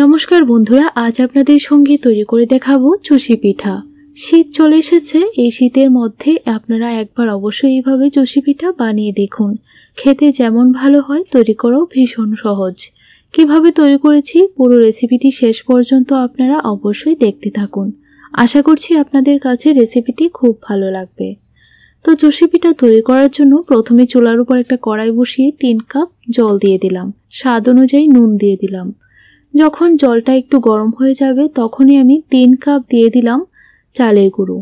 নমস্কার বন্ধুরা, আজ আপনাদের সঙ্গে তৈরি করে দেখাবো চুষি পিঠা। শীত চলে এসেছে, এই শীতের মধ্যে আপনারা একবার অবশ্যই এইভাবে চুষি পিঠা বানিয়ে দেখুন। খেতে যেমন ভালো হয়, তৈরি করাও ভীষণ সহজ। কিভাবে তৈরি করেছি পুরো রেসিপিটি শেষ পর্যন্ত আপনারা অবশ্যই দেখতে থাকুন। আশা করছি আপনাদের কাছে রেসিপিটি খুব ভালো লাগবে। তো চুষি পিঠা তৈরি করার জন্য প্রথমে চুলার উপর একটা কড়াই বসিয়ে 3 কাপ জল দিয়ে দিলাম, স্বাদ অনুযায়ী নুন দিয়ে দিলাম। যখন জলটা একটু গরম হয়ে যাবে তখনই আমি 3 কাপ দিয়ে দিলাম চালের গুঁড়ো।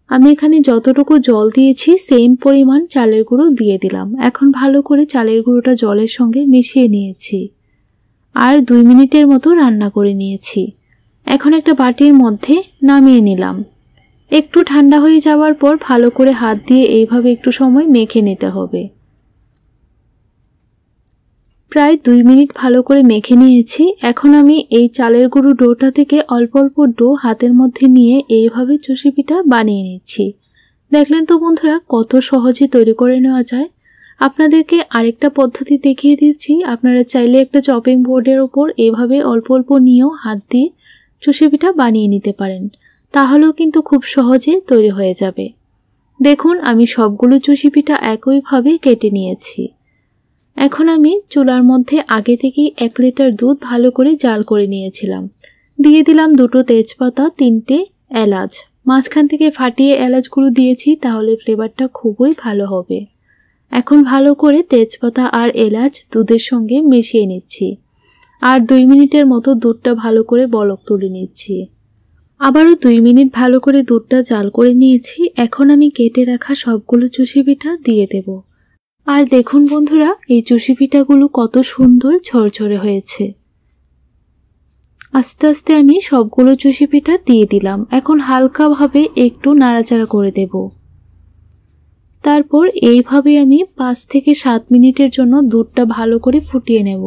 আমি এখানে যতটুকু জল দিয়েছি সেম পরিমাণ চালের গুঁড়ো দিয়ে দিলাম। এখন ভালো করে চালের গুঁড়োটা জলের সঙ্গে মিশিয়ে নিয়েছি আর 2 মিনিটের মতো রান্না করে নিয়েছি। এখন একটা বাটির মধ্যে নামিয়ে নিলাম। একটু ঠান্ডা হয়ে যাওয়ার পর ভালো করে হাত দিয়ে এইভাবে একটু সময় মেখে নিতে হবে। প্রায় 2 মিনিট ভালো করে মেখে নিয়েছি। এখন আমি এই চালের গুঁড়ো ডোটা থেকে অল্প অল্প ডো হাতের মধ্যে নিয়ে এইভাবে চুষি পিঠা বানিয়ে নিচ্ছি। দেখলেন তো বন্ধুরা, কত সহজে তৈরি করে নেওয়া যায়। আপনাদেরকে আরেকটা পদ্ধতি দেখিয়ে দিচ্ছি। আপনারা চাইলে একটা চপিং বোর্ডের ওপর এইভাবে অল্প অল্প নিয়েও হাত দিয়ে চুষি পিঠা বানিয়ে নিতে পারেন, তাহলেও কিন্তু খুব সহজে তৈরি হয়ে যাবে। দেখুন, আমি সবগুলো চুষি পিঠা একইভাবে কেটে নিয়েছি। এখন আমি চুলার মধ্যে আগে থেকেই 1 লিটার দুধ ভালো করে জাল করে নিয়েছিলাম। দিয়ে দিলাম 2টো তেজপাতা, 3টে এলাচ। মাঝখান থেকে ফাটিয়ে এলাচগুলো দিয়েছি, তাহলে ফ্লেভারটা খুবই ভালো হবে। এখন ভালো করে তেজপাতা আর এলাচ দুধের সঙ্গে মিশিয়ে নিচ্ছি আর 2 মিনিটের মতো দুধটা ভালো করে বলক তুলে নিচ্ছি। আবারও 2 মিনিট ভালো করে দুধটা জাল করে নিয়েছি। এখন আমি কেটে রাখা সবগুলো চুষি পিঠা দিয়ে দেব। আর দেখুন বন্ধুরা, এই চুষি পিঠাগুলো কত সুন্দর ঝরঝরে হয়েছে। আস্তে আস্তে আমি সবগুলো চুষি পিঠা দিয়ে দিলাম। এখন হালকাভাবে একটু নাড়াচাড়া করে দেব। তারপর এইভাবে আমি 5 থেকে 7 মিনিটের জন্য দুধটা ভালো করে ফুটিয়ে নেব।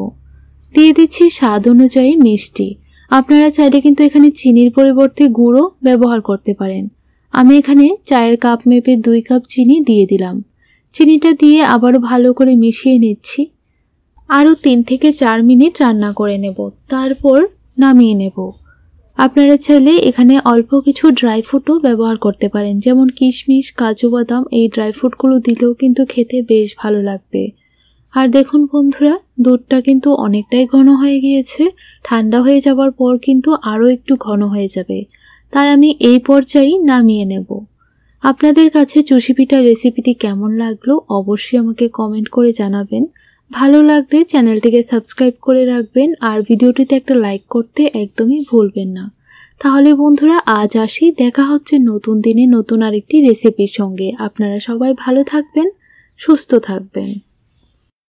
দিয়ে দিচ্ছি স্বাদ অনুযায়ী মিষ্টি। আপনারা চাইলে কিন্তু এখানে চিনির পরিবর্তে গুঁড়ো ব্যবহার করতে পারেন। আমি এখানে চায়ের কাপ মেপে 2 কাপ চিনি দিয়ে দিলাম। চিনিটা দিয়ে আবারও ভালো করে মিশিয়ে নিচ্ছি। আরও 3 থেকে 4 মিনিট রান্না করে নেব, তারপর নামিয়ে নেব। আপনারা চাইলে এখানে অল্প কিছু ড্রাই ফ্রুটও ব্যবহার করতে পারেন, যেমন কিশমিশ, কাজু বাদাম। এই ড্রাই ফ্রুটগুলো দিলেও কিন্তু খেতে বেশ ভালো লাগবে। আর দেখুন বন্ধুরা, দুধটা কিন্তু অনেকটাই ঘন হয়ে গিয়েছে। ঠান্ডা হয়ে যাওয়ার পর কিন্তু আরও একটু ঘন হয়ে যাবে, তাই আমি এই পর্যায়েই নামিয়ে নেব। আপনাদের কাছে চুষি পিঠার রেসিপিটি কেমন লাগলো অবশ্যই আমাকে কমেন্ট করে জানাবেন। ভালো লাগলে চ্যানেলটিকে সাবস্ক্রাইব করে রাখবেন আর ভিডিওটিতে একটা লাইক করতে একদমই ভুলবেন না। তাহলে বন্ধুরা, আজ আসি। দেখা হচ্ছে নতুন দিনে নতুন আরেকটি রেসিপির সঙ্গে। আপনারা সবাই ভালো থাকবেন, সুস্থ থাকবেন।